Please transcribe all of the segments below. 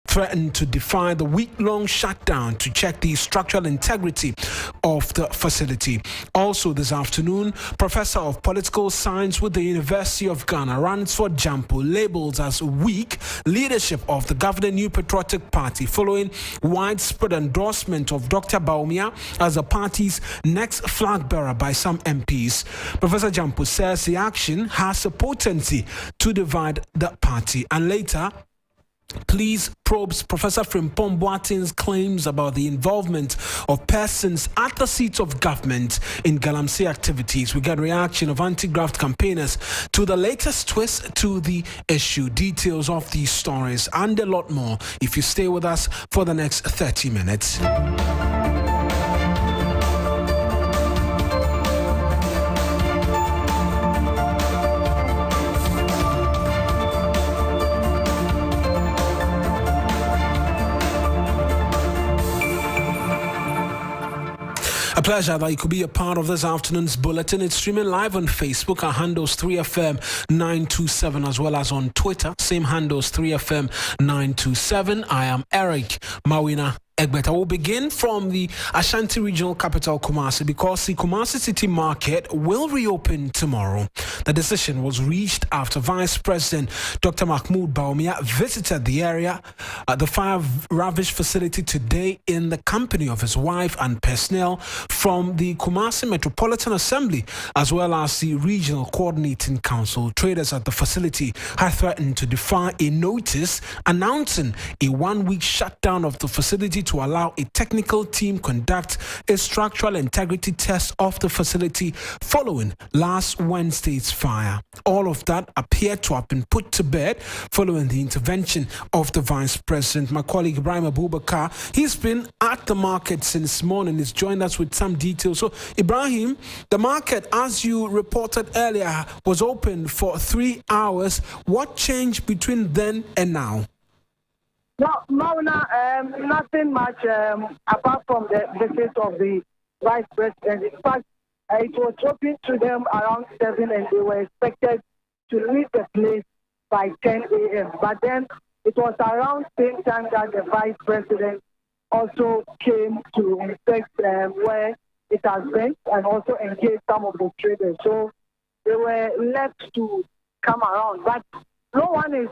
threatened to defy the week-long shutdown to check the structural integrity of the facility. Also this afternoon, Professor of Political Science with the University of Ghana, Ransford Jampo, labels as weak leadership of the governing New Patriotic Party following widespread endorsement of Dr. Bawumia as the party's next flag bearer by some MPs. Professor Jampo says the action has a potency to divide the party, and later Please probes Professor Frimpong Boateng's claims about the involvement of persons at the seats of government in Galamsey activities. We get reaction of anti-graft campaigners to the latest twist to the issue. Details of these stories and a lot more if you stay with us for the next 30 minutes. A pleasure that you could be a part of this afternoon's bulletin. It's streaming live on Facebook. Our handles 3FM927 as well as on Twitter. Same handles 3FM927. I am Eric Mawuena Egbeta. We'll begin from the Ashanti regional capital, Kumasi, because the Kumasi City Market will reopen tomorrow. The decision was reached after Vice President Dr. Mahmoud Bawumia visited the area, the fire-ravaged facility today in the company of his wife and personnel from the Kumasi Metropolitan Assembly, as well as the Regional Coordinating Council. Traders at the facility had threatened to defy a notice announcing a one-week shutdown of the facility to allow a technical team conduct a structural integrity test of the facility following last Wednesday's fire. All of that appeared to have been put to bed following the intervention of the Vice President. My colleague Ibrahim Abubakar, he's been at the market since morning. He's joined us with some details. So, Ibrahim, the market, as you reported earlier, was open for 3 hours. What changed between then and now? No, Mawuena, nothing much apart from the visit of the Vice President. In fact, it was open to them around 7 and they were expected to leave the place by 10 a.m. But then it was around the same time that the Vice President also came to inspect where it has been and also engage some of the traders. So they were left to come around. But no one is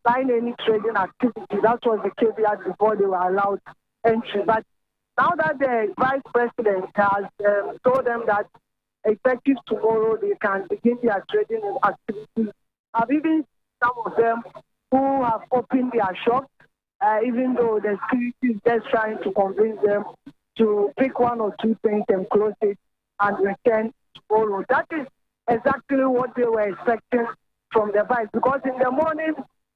buying any trading activity. That was the caveat before they were allowed entry. But now that the Vice President has told them that effective tomorrow they can begin their trading activities, I've even seen some of them who have opened their shops, even though the security is just trying to convince them to pick one or two things and close it and return tomorrow. That is exactly what they were expecting from the Vice, because in the morning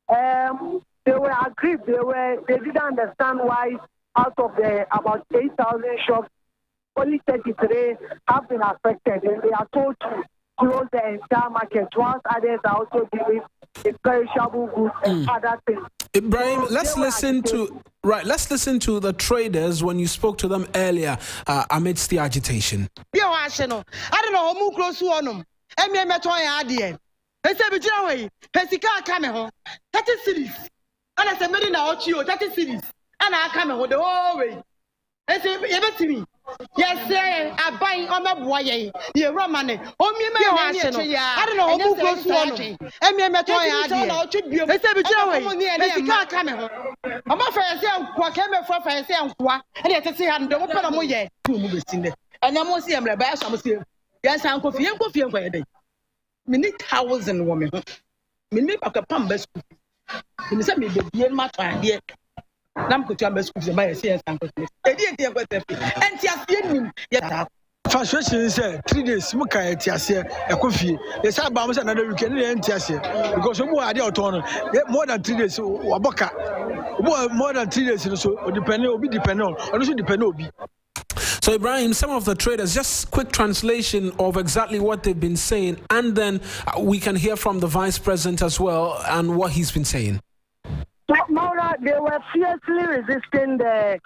they were aggrieved. They didn't understand why out of the about 8,000 shops, only 33 have been affected, and they are told to close the entire market, whilst others are also giving perishable goods and other things. Ibrahim, let's listen to the traders when you spoke to them earlier amidst the agitation. I don't know who close to one. I said, "Bijaway, Pesica come home. 30 cities, and I said, "Medina Ochio, 30 cities, and I come home the whole way." I said, "Everything, yes, sir. I buy on my boy, you Roman. Oh, me, I don't know who goes to one. And me, my toy, I said, "Bijaway, Pesica come home. I'm afraid I say, "What came from I say, and yet I say, I'm the open of my two movies in there. And I must see him, the best. I'm saying, yes, I'm confident for a day. Many thousand women. Many of the Pambas. You said me be my idea. Nam could tell me schools by a CS and first question is 3 days. Muka Tiasia, a coffee. The Sabbath another weekend in Tiasia because more are more than 3 days. Waboka more than 3 days. So depending will be dependent on, also depend on. So Ibrahim, some of the traders, just quick translation of exactly what they've been saying, and then we can hear from the Vice President as well and what he's been saying. Maura, they were fiercely resisting the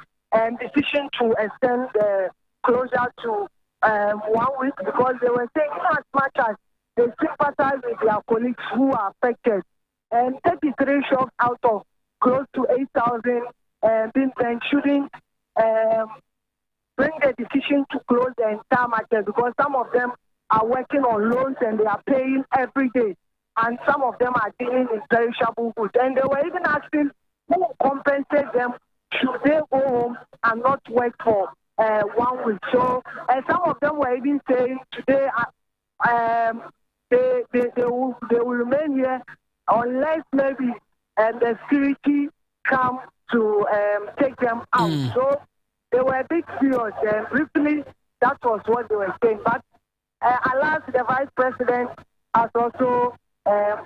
decision to extend the closure to 1 week because they were saying as much as they sympathize with their colleagues who are affected. And 33 shops out of close to 8,000 being spent shouldn't bring the decision to close the entire market, because some of them are working on loans and they are paying every day, and some of them are dealing in perishable goods. And they were even asking who will compensate them should they go home and not work for 1 week. So some of them were even saying today they will remain here unless maybe the security come to take them out. So they were a bit furious, and briefly that was what they were saying. But alas, the vice president has also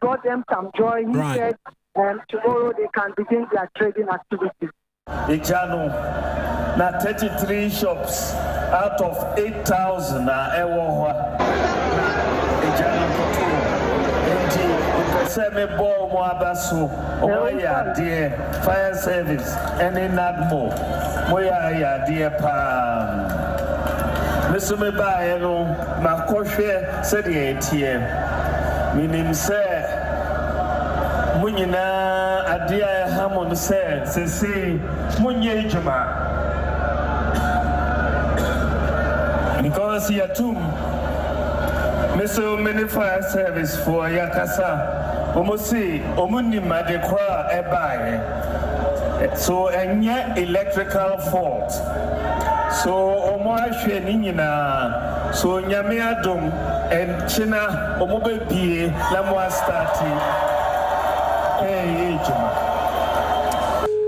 brought them some joy. He said tomorrow they can begin their trading activities. Ijano, na 33 shops out of 8,000 na ewo Ijano koto. Enti upese me bo mo abaso. Oya die fire service eni nadmo. Moya ya die pa. Mesume ba eno makohwe se de etie. Minim se munyina adia hamon se munye juma because yatum meso many fire service for yakasa omosi omuni madekwa ebae so enye electrical fault so omo ahwe ni nyina so nyame adom en china omo bebie la mo start.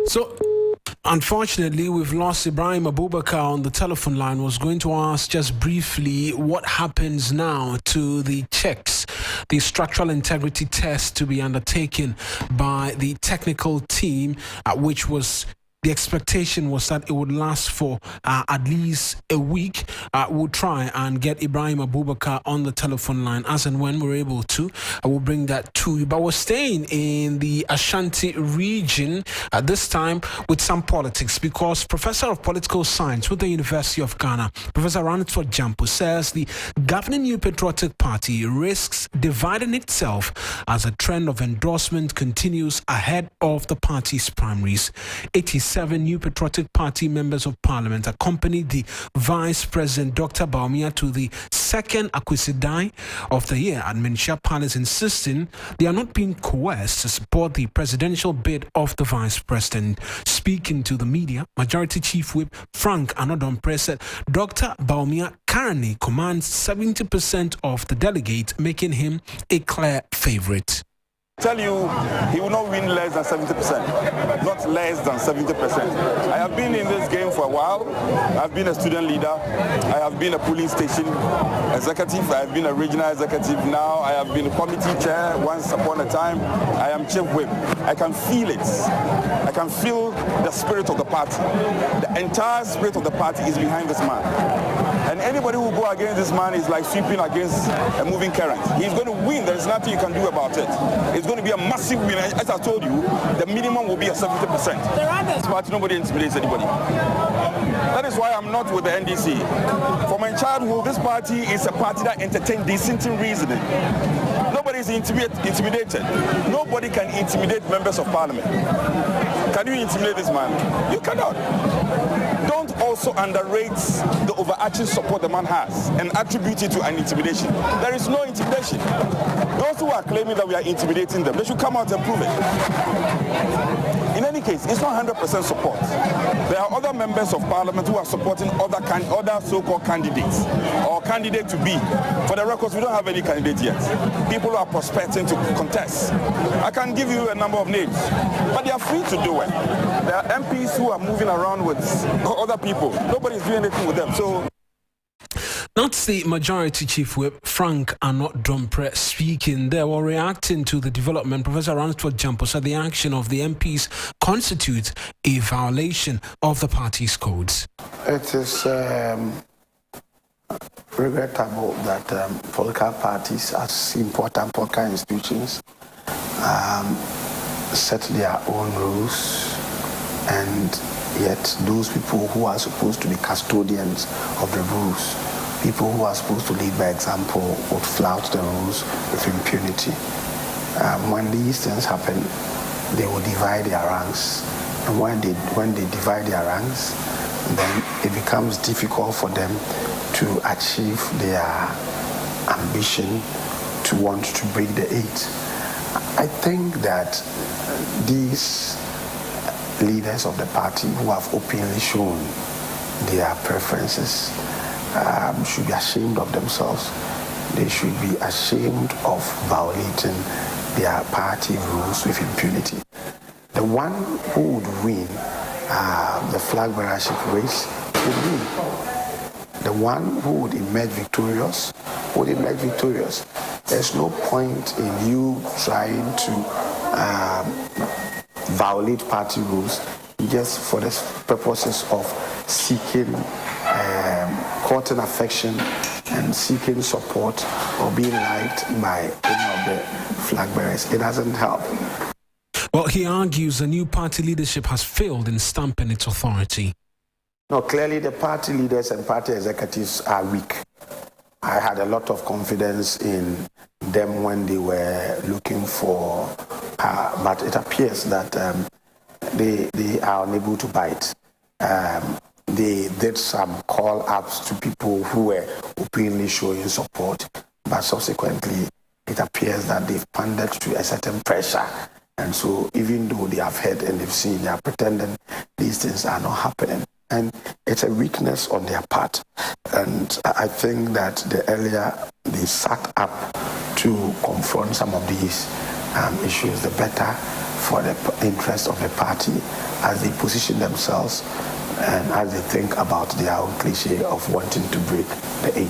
So, unfortunately, we've lost Ibrahim Abubakar on the telephone line. Was going to ask just briefly what happens now to the checks, the structural integrity test to be undertaken by the technical team, which was the expectation was that it would last for at least a week. We'll try and get Ibrahim Abubakar on the telephone line as and when we're able to. I will bring that to you. But we're staying in the Ashanti region at this time with some politics, because Professor of Political Science with the University of Ghana, Professor Ranitwa Jampo, says the governing New Patriotic Party risks dividing itself as a trend of endorsement continues ahead of the party's primaries. 87 New Patriotic Party members of Parliament accompanied the Vice President Dr. Bawumia to the second Akwisidai of the year at Menchia Palace, insisting they are not being coerced to support the presidential bid of the Vice President. Speaking to the media, Majority Chief Whip Frank Anodompreh said Dr. Bawumia currently commands 70% of the delegates, making him a clear favorite. Tell you, he will not win less than 70%, not less than 70%. I have been in this game for a while. I've been a student leader. I have been a polling station executive. I have been a regional executive. Now I have been a committee chair once upon a time. I am chief whip. I can feel it. I can feel the spirit of the party. The entire spirit of the party is behind this man. And anybody who go against this man is like sweeping against a moving current. He's going to win. There's nothing you can do about it. It's going to be a massive win. As I told you, the minimum will be a 70%. This party, nobody intimidates anybody. That is why I'm not with the NDC. From my childhood, this party is a party that entertains dissenting reasoning. Nobody is intimidated. Nobody can intimidate members of parliament. Can you intimidate this man? You cannot. Don't also underrate the overarching support the man has and attribute it to an intimidation. There is no intimidation. Those who are claiming that we are intimidating them, they should come out and prove it. In any case, it's not 100% support. There are other members of parliament who are supporting other so-called candidates or candidate to be. For the records, we don't have any candidate yet. People are prospecting to contest. I can give you a number of names, but they are free to do it. There are MPs who are moving around with other people. Nobody's doing anything with them. So. That's the Majority Chief Whip, Frank Anodompreh, speaking there while reacting to the development. Professor Ranitwa Jampo said the action of the MPs constitutes a violation of the party's codes. It is regrettable that political parties, as important political institutions, set their own rules, and yet those people who are supposed to be custodians of the rules, people who are supposed to lead by example, would flout the rules with impunity. When these things happen, they will divide their ranks. And when they divide their ranks, then it becomes difficult for them to achieve their ambition to want to break the 8. I think that these leaders of the party who have openly shown their preferences should be ashamed of themselves. They should be ashamed of violating their party rules with impunity. The one who would win the flag bearership race would win. The one who would emerge victorious would emerge victorious. There's no point in you trying to violate party rules just for the purposes of seeking courting affection and seeking support or being liked by any of the flag bearers. It doesn't help. Well, he argues the new party leadership has failed in stamping its authority. No, clearly the party leaders and party executives are weak. I had a lot of confidence in them when they were looking for power, but it appears that they are unable to bite. They did some call-ups to people who were openly showing support, but subsequently it appears that they've pandered to a certain pressure. And so even though they have heard and they've seen, they are pretending these things are not happening. And it's a weakness on their part. And I think that the earlier they sat up to confront some of these issues, the better for the interest of the party as they position themselves and as they think about their own cliche of wanting to break the 8.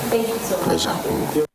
Thank you so much. Pleasure.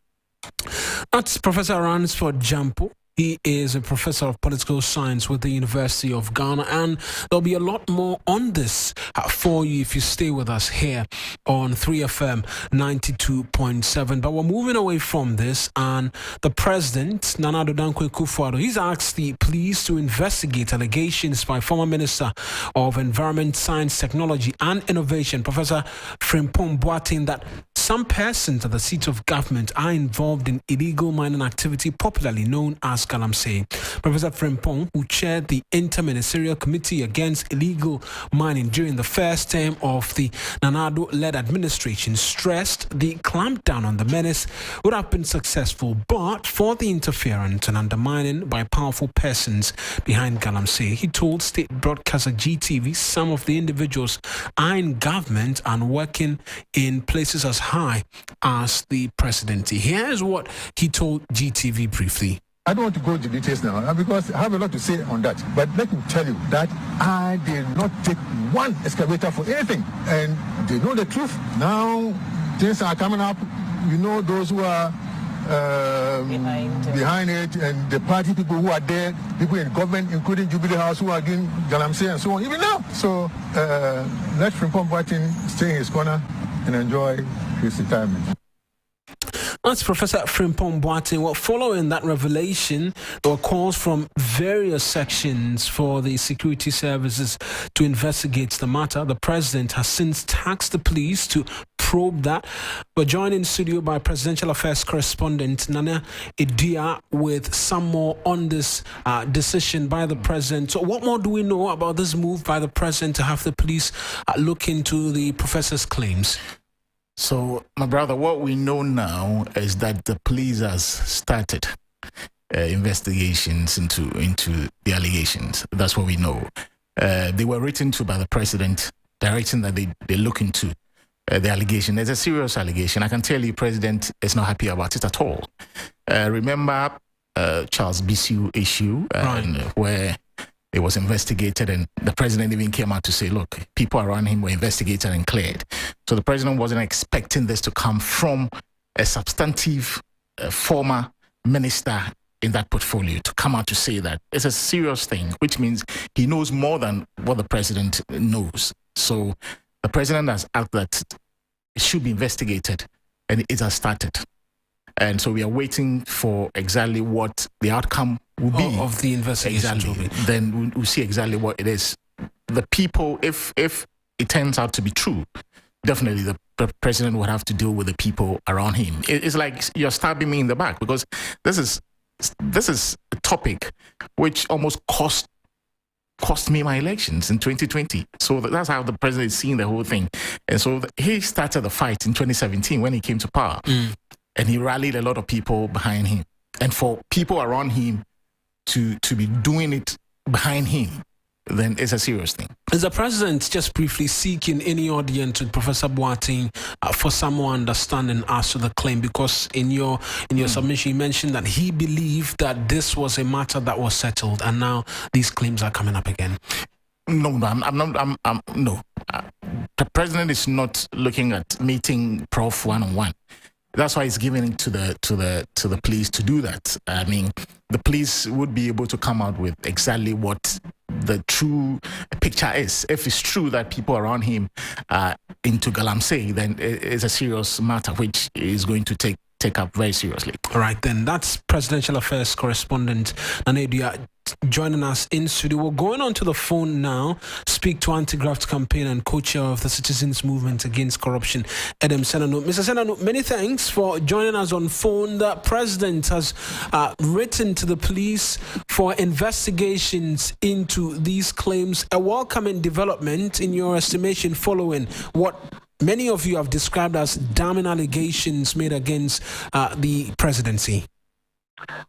That's Professor Ransford Jampo. He is a professor of political science with the University of Ghana, and there'll be a lot more on this for you if you stay with us here on 3FM 92.7. But we're moving away from this, and the president, Nana Addo Dankwa Akufo-Addo, he's asked the police to investigate allegations by former Minister of Environment, Science, Technology and Innovation, Professor Frimpong Boateng, that some persons at the seat of government are involved in illegal mining activity, popularly known as galamsey. Professor Frimpong, who chaired the Inter-Ministerial Committee Against Illegal Mining during the first term of the Nana Addo-led administration, stressed the clampdown on the menace would have been successful, but for the interference and undermining by powerful persons behind galamsey. He told state broadcaster GTV some of the individuals are in government and working in places as high as the presidency. Here's what he told GTV briefly. I don't want to go into details now because I have a lot to say on that. But let me tell you that I did not take one excavator for anything. And they know the truth. Now things are coming up. You know those who are behind it and the party people who are there, people in government, including Jubilee House, who are doing galamsey and so on, even now. So let Frimpong Boateng stay in his corner and enjoy his retirement. That's Professor Frimpong Boateng. Well, following that revelation, there were calls from various sections for the security services to investigate the matter. The president has since tasked the police to probe that. We're joined in studio by Presidential Affairs correspondent Nana Edia with some more on this decision by the president. So what more do we know about this move by the president to have the police look into the professor's claims? So, my brother, what we know now is that the police has started investigations into the allegations. That's what we know. They were written to by the president, directing that they look into the allegation. There's a serious allegation. I can tell you, president is not happy about it at all. Remember Charles Bissiou issue, where it was investigated, and the president even came out to say, look, people around him were investigated and cleared. So the president wasn't expecting this to come from a substantive former minister in that portfolio to come out to say that. It's a serious thing, which means he knows more than what the president knows. So the president has asked that it should be investigated, and it has started. And so we are waiting for exactly what the outcome will be of the investigation. Exactly. Then we'll see exactly what it is. The people, if it turns out to be true, definitely the president would have to deal with the people around him. It's like you're stabbing me in the back, because this is this is a topic which almost cost me my elections in 2020. So that's how the president is seeing the whole thing. And so he started the fight in 2017 when he came to power. And he rallied a lot of people behind him. And for people around him to be doing it behind him, then it's a serious thing. Is the president just briefly seeking any audience with Professor Boateng for some more understanding as to the claim? Because in your submission, you mentioned that he believed that this was a matter that was settled, and now these claims are coming up again. No, no. The president is not looking at meeting Prof one-on-one. That's why he's giving it to the police to do that. I mean, the police would be able to come out with exactly what the true picture is. If it's true that people around him are into galamsey, then it's a serious matter which is going to take up very seriously. All right, then. That's Presidential Affairs correspondent Nanedia joining us in studio. We're going on to the phone now. Speak to anti-graft campaign and co-chair of the Citizens Movement Against Corruption, Edem Senanu. Mr. Senanu, many thanks for joining us on phone. The president has written to the police for investigations into these claims. A welcoming development in your estimation following what many of you have described as damning allegations made against the presidency.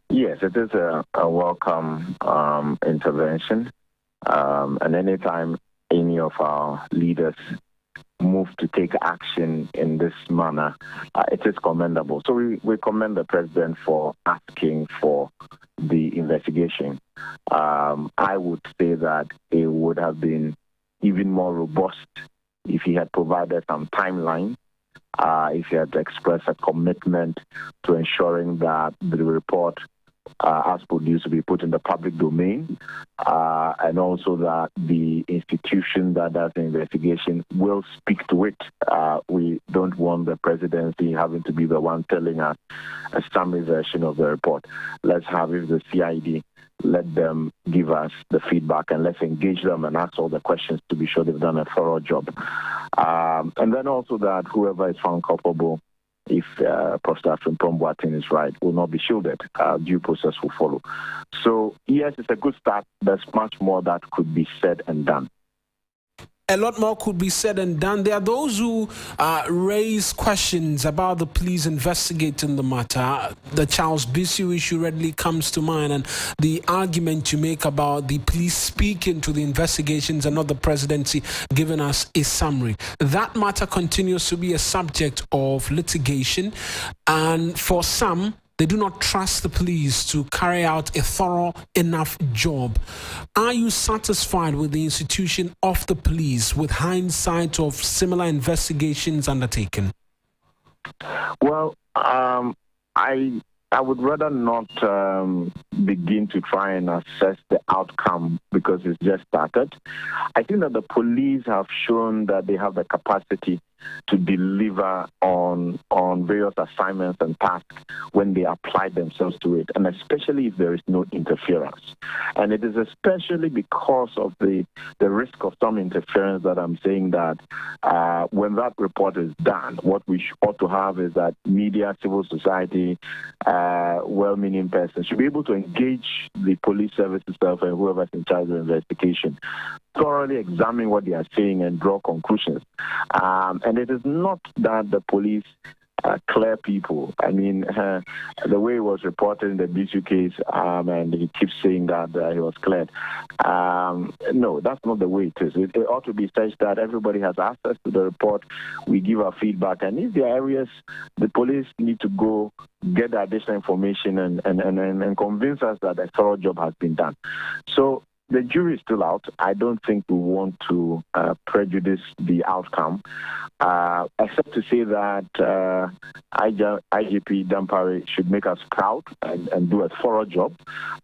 Yes, it is a welcome intervention. And anytime any of our leaders move to take action in this manner, it is commendable. So we commend the president for asking for the investigation. I would say that it would have been even more robust if he had provided some timeline, if he had expressed a commitment to ensuring that the report as produced will be put in the public domain, and also that the institution that does the investigation will speak to it. We don't want the presidency having to be the one telling us a summary version of the report. Let's have it the CID. Let them give us the feedback and let's engage them and ask all the questions to be sure they've done a thorough job. And then also that whoever is found culpable, if Professor Boateng is right, will not be shielded. Due process will follow. So, yes, it's a good start. There's much more that could be said and done. A lot more could be said and done. There are those who raise questions about the police investigating the matter. The Charles Bissue issue readily comes to mind, and the argument you make about the police speaking to the investigations and not the presidency giving us a summary. That matter continues to be a subject of litigation, and for some, they do not trust the police to carry out a thorough enough job. Are you satisfied with the institution of the police with hindsight of similar investigations undertaken? Well, I would rather not begin to try and assess the outcome because it's just started. I think that the police have shown that they have the capacity to deliver on various assignments and tasks when they apply themselves to it, and especially if there is no interference. And it is especially because of the risk of some interference that I'm saying that when that report is done, what we ought to have is that media, civil society, well-meaning persons should be able to engage the police service itself and whoever's in charge of the investigation, thoroughly examine what they are saying and draw conclusions. And it is not that the police clear people. I mean, the way it was reported in the Bissue case, and he keeps saying that he was cleared. No, that's not the way it is. It ought to be such that everybody has access to the report. We give our feedback, and if there are areas the police need to go get the additional information and convince us that a thorough job has been done. So the jury is still out. I don't think we want to prejudice the outcome, except to say that IGP Dampare should make us proud and do a thorough job.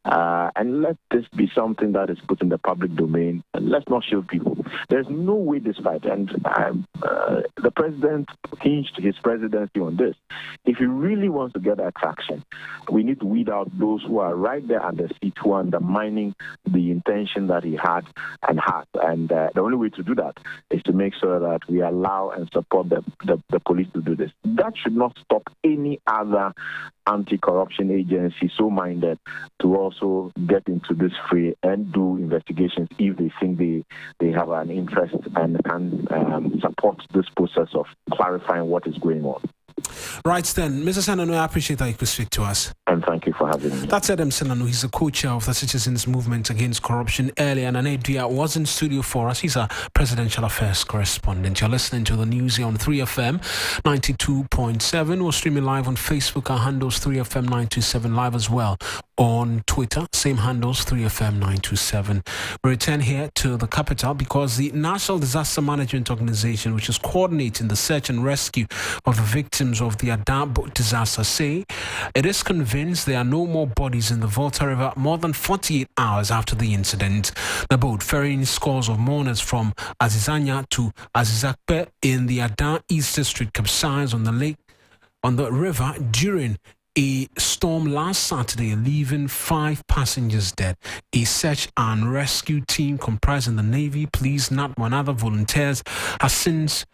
And let this be something that is put in the public domain, and let's not shield people. There's no way this fight, and the president hinged his presidency on this. If he really wants to get that traction, we need to weed out those who are right there at the seat who are undermining the intention that he had and has. And the only way to do that is to make sure that we allow and support the police to do this. That should not stop any other anti-corruption agency so minded to also get into this fray and do investigations if they think they have an interest and can support this process of clarifying what is going on. Right then, Mr. Senanu, I appreciate that you could speak to us. And thank you for having me. That's Adam Senanu. He's the co-chair of the Citizens Movement Against Corruption. Earlier, and Anedia was in studio for us. He's a presidential affairs correspondent. You're listening to the news here on 3FM 92.7. We're streaming live on Facebook. Our handles 3FM 927 live as well on Twitter. Same handles 3FM 927. We return here to the capital because the National Disaster Management Organization, which is coordinating the search and rescue of the victims of the Ada boat disaster, say it is convinced there are no more bodies in the Volta River more than 48 hours after the incident. The boat ferrying scores of mourners from Azizanya to Azizakpe in the Ada East District capsized on the river during a storm last Saturday, leaving 5 passengers dead. A search and rescue team comprising the Navy, police, NATMO and other volunteers has since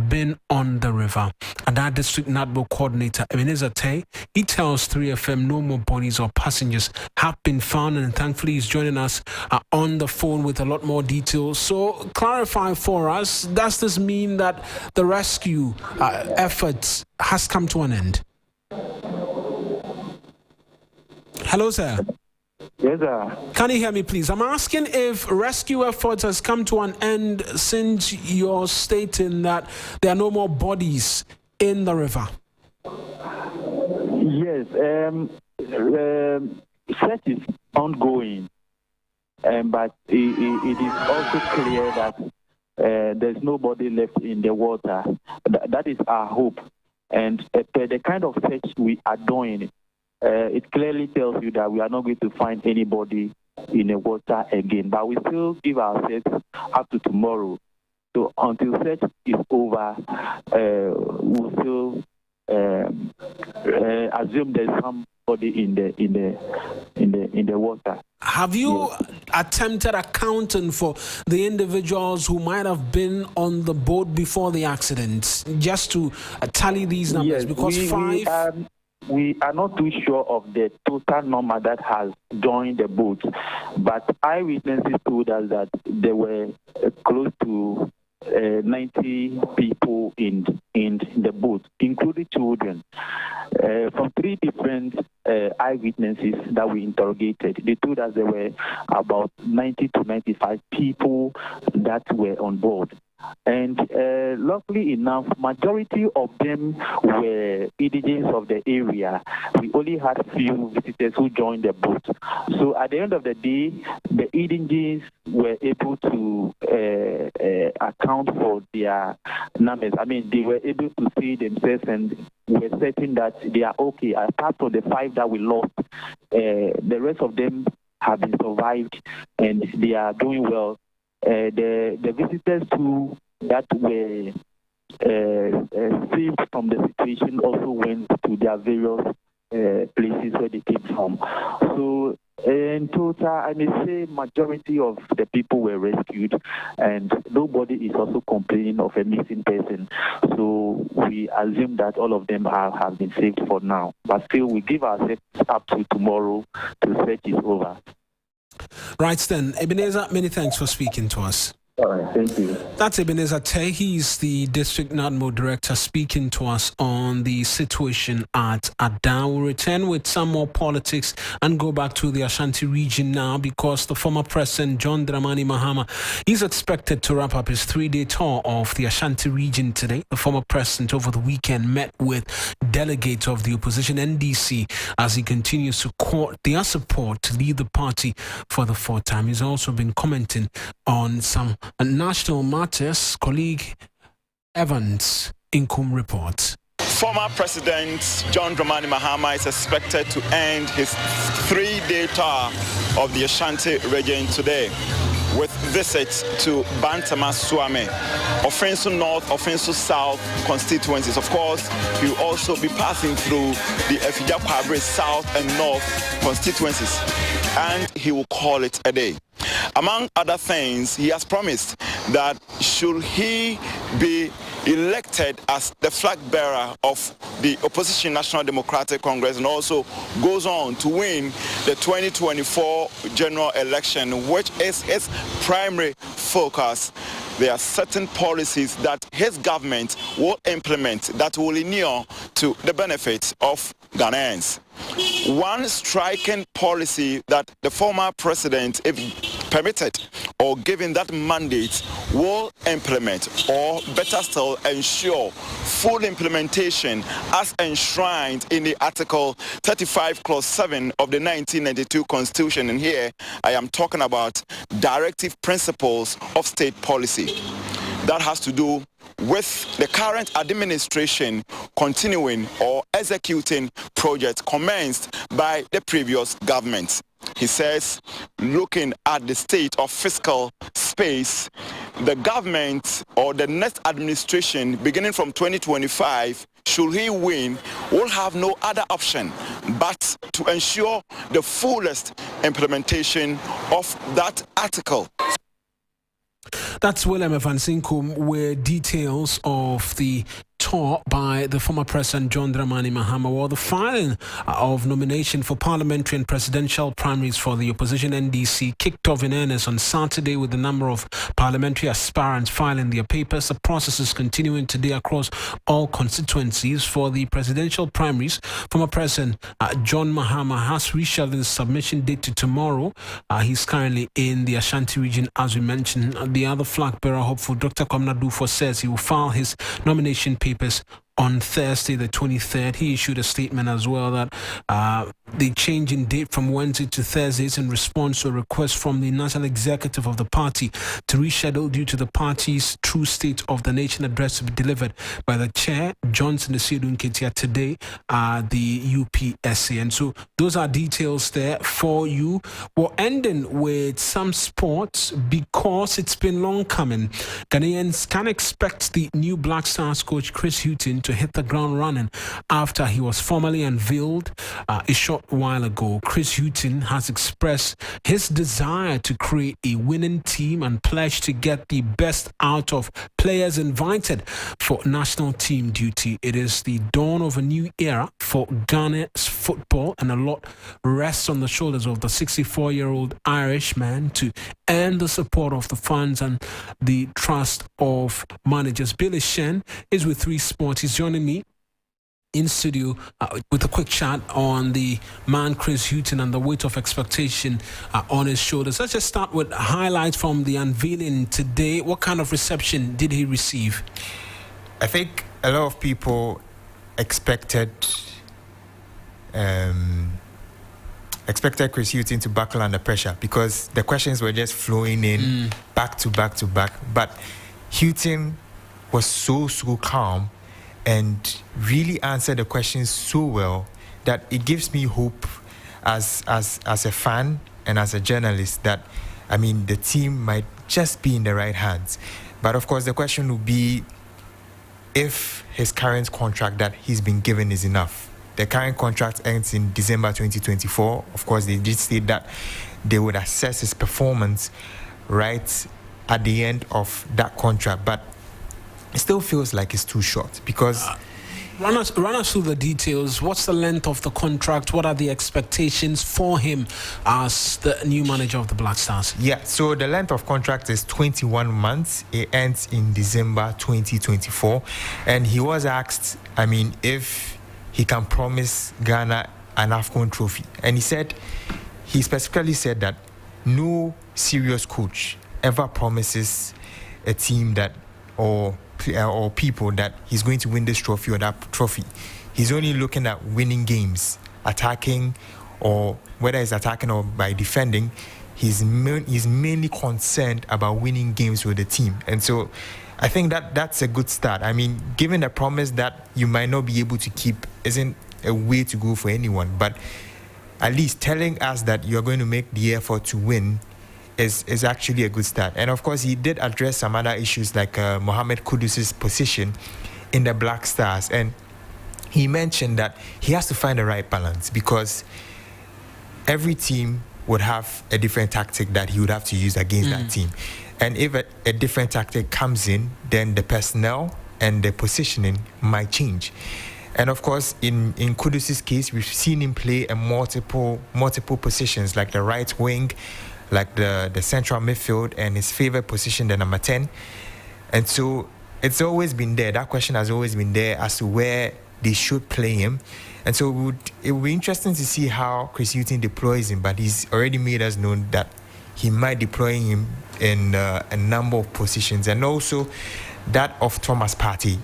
been on the river. Ada District NATMO coordinator Ebenezer Tay, he tells 3FM no more bodies or passengers have been found, and thankfully he's joining us on the phone with a lot more details. So clarify for us, does this mean that the rescue efforts has come to an end? Hello, sir. Yes, sir. Can you hear me, please? I'm asking if rescue efforts has come to an end since you're stating that there are no more bodies in the river. Yes, search is ongoing, but it is also clear that there's nobody left in the water. That is our hope. And the kind of search we are doing, it clearly tells you that we are not going to find anybody in the water again. But we still give ourselves up to tomorrow. So until search is over, we'll still assume there's somebody in the water. Have you attempted accounting for the individuals who might have been on the boat before the accident, just to tally these numbers? Yes, because we are not too sure of the total number that has joined the boat, but eyewitnesses told us that there were close to 90 people in the boat, including children. From 3 different eyewitnesses that we interrogated, they told us there were about 90 to 95 people that were on board. And luckily enough, majority of them were indigents of the area. We only had few visitors who joined the boat. So at the end of the day, the indigents were able to account for their numbers. I mean, they were able to see themselves and were certain that they are okay. Apart from the 5 that we lost, the rest of them have been survived and they are doing well. The visitors too that were saved from the situation also went to their various places where they came from. So in total, I may say majority of the people were rescued, and nobody is also complaining of a missing person. So we assume that all of them have been saved for now. But still, we give ourselves up to tomorrow till search is over. Right then, Ebenezer, many thanks for speaking to us. All right, thank you. That's Ebenezer Tay. He's the District NADMO Director speaking to us on the situation at Ada. We'll return with some more politics and go back to the Ashanti region now, because the former President John Dramani Mahama is expected to wrap up his 3-day tour of the Ashanti region today. The former president over the weekend met with delegates of the opposition NDC as he continues to court their support to lead the party for the 4th time. He's also been commenting on some national matters. Colleague Evans Inkum reports. Former President John Dramani Mahama is expected to end his 3-day tour of the Ashanti region today, with visits to Bantama Suame, Offenso North, Offenso South constituencies. Of course, he will also be passing through the Efija Kwabre South and North constituencies, and he will call it a day. Among other things, he has promised that should he be elected as the flag bearer of the opposition National Democratic Congress and also goes on to win the 2024 general election, which is his primary focus, there are certain policies that his government will implement that will inure to the benefits of Ghanaians. One striking policy that the former president, if permitted or given that mandate, will implement, or better still, ensure full implementation as enshrined in the Article 35, Clause 7 of the 1992 Constitution. And here I am talking about directive principles of state policy. That has to do with the current administration continuing or executing projects commenced by the previous government. He says, looking at the state of fiscal space, the government or the next administration beginning from 2025, should he win, will have no other option but to ensure the fullest implementation of that article. That's Willem Evansinkum with details of the tour by the former President John Dramani Mahama, or the filing of nomination for parliamentary and presidential primaries for the opposition NDC kicked off in earnest on Saturday with the number of parliamentary aspirants filing their papers. The process is continuing today across all constituencies. For the presidential primaries, former President John Mahama has rescheduled his submission date to tomorrow. He's currently in the Ashanti region, as we mentioned. The other flag bearer hopeful, Dr. Kwamna Dufo, says he will file his nomination papers on Thursday the 23rd. He issued a statement as well that the change in date from Wednesday to Thursday is in response to a request from the national executive of the party to reschedule due to the party's true state of the nation address to be delivered by the chair, Johnson Esiedun Ketia, today at the UPSA. And so those are details there for you. We're ending with some sports because it's been long coming. Ghanaians can expect the new Black Stars coach Chris Hughton to hit the ground running after he was formally unveiled a short while ago. Chris Hughton has expressed his desire to create a winning team and pledged to get the best out of players invited for national team duty. It is the dawn of a new era for Ghana's football, and a lot rests on the shoulders of the 64-year-old Irishman to earn the support of the fans and the trust of managers. Billy Shen is with 3 Sports. He's joining me in studio with a quick chat on the man Chris Hughton and the weight of expectation on his shoulders. Let's just start with highlights from the unveiling today. What kind of reception did he receive? I think a lot of people expected Chris Hughton to buckle under pressure because the questions were just flowing in back to back to back. But Hughton was so calm and really answered the questions so well that it gives me hope as a fan and as a journalist that, I mean, the team might just be in the right hands. But of course, the question would be if his current contract that he's been given is enough. The current contract ends in December 2024. Of course, they did state that they would assess his performance right at the end of that contract. But it still feels like it's too short because... Run us through the details. What's the length of the contract? What are the expectations for him as the new manager of the Black Stars? Yeah, so the length of contract is 21 months. It ends in December 2024. And he was asked, I mean, if he can promise Ghana an AFCON trophy. And he specifically said that no serious coach ever promises a team that or people that he's going to win this trophy or that trophy. He's only looking at winning games, attacking, or whether he's attacking or by defending. He's mainly concerned about winning games with the team. And so I think that's a good start. I mean, given a promise that you might not be able to keep isn't a way to go for anyone, but at least telling us that you're going to make the effort to win is actually a good start. And of course, he did address some other issues like Mohamed Kudus's position in the Black Stars. And he mentioned that he has to find the right balance because every team would have a different tactic that he would have to use against that team. And if a different tactic comes in, then the personnel and the positioning might change. And of course, in Kudus's case, we've seen him play a multiple positions, like the right wing, like the central midfield, and his favorite position, the number 10. And so it's always been there. That question has always been there as to where they should play him. And so it would be interesting to see how Chris Hughton deploys him, but he's already made us know that he might deploy him in a number of positions. And also that of Thomas Partey,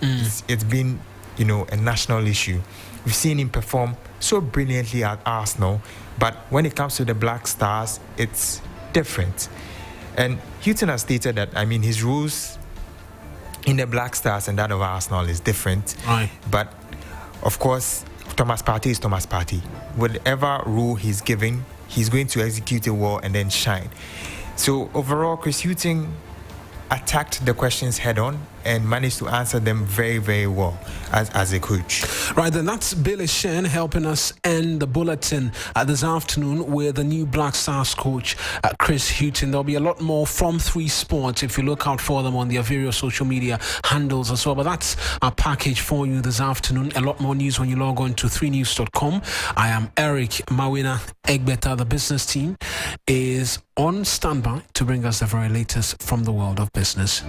it's been, a national issue. We've seen him perform so brilliantly at Arsenal, but when it comes to the Black Stars, it's different. And Hughton has stated that, his rules in the Black Stars and that of Arsenal is different. Right. But, of course, Thomas Partey is Thomas Partey. Whatever rule he's giving, he's going to execute it well and then shine. So, overall, Chris Hughton attacked the questions head on and managed to answer them very, very well as a coach. Right, then that's Billy Shen helping us end the bulletin this afternoon with the new Black Stars coach, Chris Hughton. There'll be a lot more from 3 Sports if you look out for them on their various social media handles as well. But that's our package for you this afternoon. A lot more news when you log on to 3news.com. I am Eric. Mawuena Egbeta, the business team, is on standby to bring us the very latest from the world of business.